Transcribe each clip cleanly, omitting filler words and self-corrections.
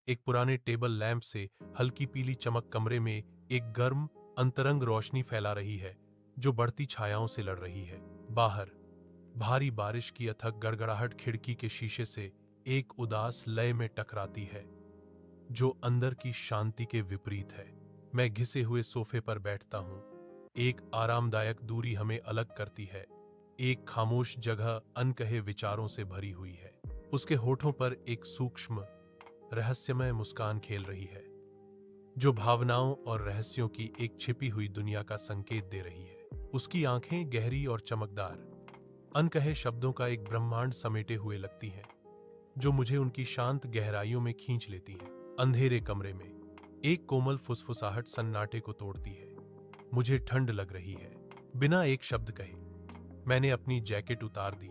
एक पुराने table lamp से हल्की पीली चमक कमरे में एक गर्म अंतरंग रोशनी फैला रही है जो बढ़ती छायाओं से लड़ रही है। बाहर भारी बारिश की अथक गड़गड़ाहट खिड़की के शीशे से एक उदास लय में टकराती है जो अंदर की शांति के विपरीत है। मैं घिसे हुए सोफे पर बैठता हूं। एक आरामदायक दूरी हमें अलग करती है। एक खामोश जगह अनकहे विचारों से भरी हुई है। उसके होठों पर एक सूक्ष्म रहस्यमय मुस्कान खेल रही है जो भावनाओं और रहस्यों की एक छिपी हुई दुनिया का संकेत दे रही है। उसकी आंखें गहरी और चमकदार, अनकहे शब्दों का एक ब्रह्मांड समेटे हुए लगती हैं जो मुझे उनकी शांत गहराइयों में खींच लेती हैं। अंधेरे कमरे में एक कोमल फुसफुसाहट सन्नाटे को तोड़ती है। मुझे ठंड लग रही है। बिना एक शब्द कहे मैंने अपनी जैकेट उतार दी।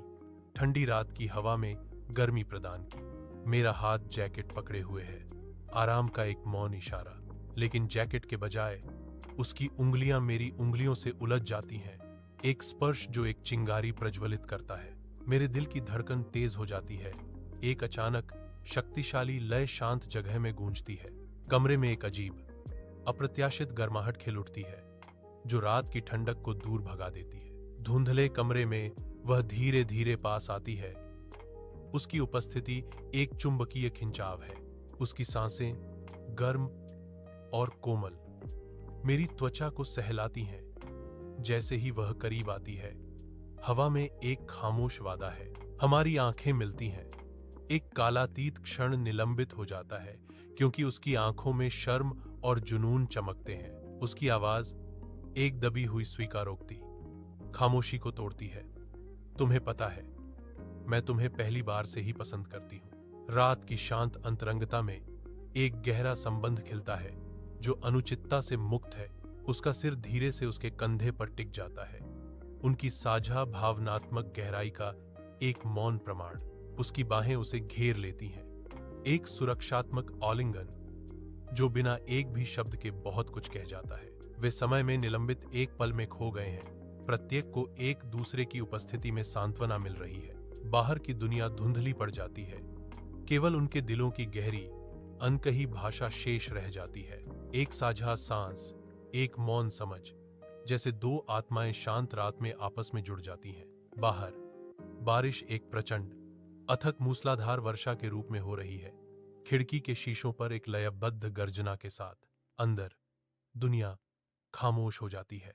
ठंडी रात की हवा में गर्मी प्रदान की। मेरा हाथ जैकेट पकड़े हुए है, आराम का एक मौन इशारा। लेकिन जैकेट के बजाय उसकी उंगलियां मेरी उंगलियों से उलझ जाती हैं। एक स्पर्श जो एक चिंगारी प्रज्वलित करता है। मेरे दिल की धड़कन तेज हो जाती है। एक अचानक शक्तिशाली लय शांत जगह में गूंजती है। कमरे में एक अजीब अप्रत्याशित गर्माहट खिल उठती है जो रात की ठंडक को दूर भगा देती है। धुंधले कमरे में वह धीरे धीरे पास आती है। उसकी उपस्थिति एक चुंबकीय खिंचाव है। उसकी सांसें गर्म और कोमल मेरी त्वचा को सहलाती हैं। जैसे ही वह करीब आती है, हवा में एक खामोश वादा है। हमारी आंखें मिलती हैं। एक कालातीत क्षण निलंबित हो जाता है क्योंकि उसकी आंखों में शर्म और जुनून चमकते हैं। उसकी आवाज एक दबी हुई स्वीकारोक्ति खामोशी को तोड़ती है। तुम्हें पता है, मैं तुम्हें पहली बार से ही पसंद करती हूं। रात की शांत अंतरंगता में एक गहरा संबंध खिलता है जो अनुचितता से मुक्त है। उसका सिर धीरे से उसके कंधे पर टिक जाता है। उनकी साझा भावनात्मक गहराई का एक मौन प्रमाण। उसकी बाहें उसे घेर लेती हैं। एक सुरक्षात्मक आलिंगन जो बिना एक भी शब्द के बहुत कुछ कह जाता है। वे समय में निलंबित एक पल में खो गए हैं। प्रत्येक को एक दूसरे की उपस्थिति में सांत्वना मिल रही है। बाहर की दुनिया धुंधली पड़ जाती है। केवल उनके दिलों की गहरी अनकही भाषा शेष रह जाती है। एक साझा सांस, एक मौन समझ, जैसे दो आत्माएं शांत रात में आपस में जुड़ जाती हैं। बाहर बारिश एक प्रचंड अथक मूसलाधार वर्षा के रूप में हो रही है। खिड़की के शीशों पर एक लयबद्ध गर्जना के साथ अंदर दुनिया खामोश हो जाती है।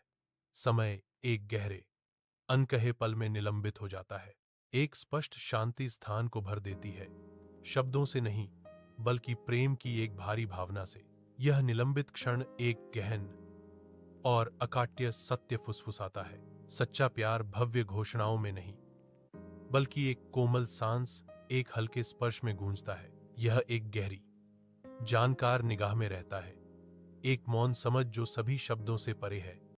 समय एक गहरे अनकहे पल में निलंबित हो जाता है। एक स्पष्ट शांति स्थान को भर देती है, शब्दों से नहीं बल्कि प्रेम की एक भारी भावना से। यह निलंबित क्षण एक गहन और अकाट्य सत्य फुसफुसाता है। सच्चा प्यार भव्य घोषणाओं में नहीं बल्कि एक कोमल सांस, एक हल्के स्पर्श में गूंजता है। यह एक गहरी जानकार निगाह में रहता है, एक मौन समझ जो सभी शब्दों से परे है।